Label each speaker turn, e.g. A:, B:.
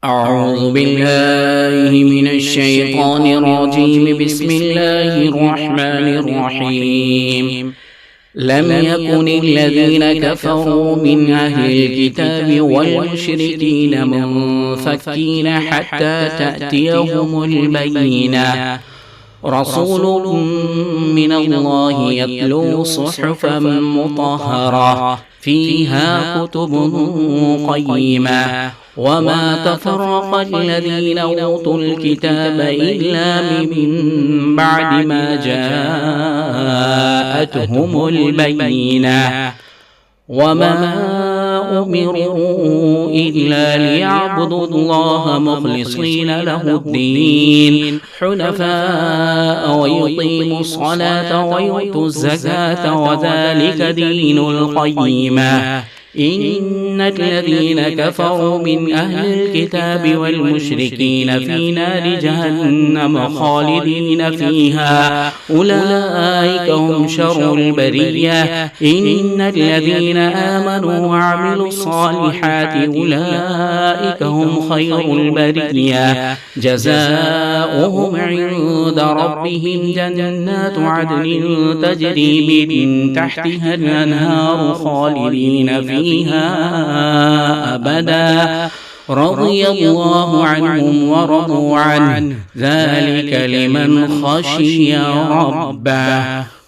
A: أعوذ بالله من الشيطان الرجيم. بسم الله الرحمن الرحيم. لم يكن الذين كفروا من أهل الكتاب والمشركين منفكين حتى تأتيهم البينة. رسول من الله يتلو صحفا مطهرة فيها كتب قيمة وما تفرق الذين أوتوا الكتاب إلا من بعد ما جاءتهم البينة وما أمروا إلا ليعبدوا الله مخلصين له الدين حنفاء ويقيموا الصلاة ويؤتوا الزكاة وذلك دين القيمة. إن الذين كفروا من أهل الكتاب والمشركين في نار جهنم خالدين فيها أولئك هم شر البرية. إن الذين آمنوا وعملوا الصالحات أولئك هم خير البرية. جزاؤهم عند ربهم جنات عدن تجري من تحتها الأنهار خالدين فيها أبدا. رضي الله عنهم ورضوا عنه ذلك لمن خشي ربه.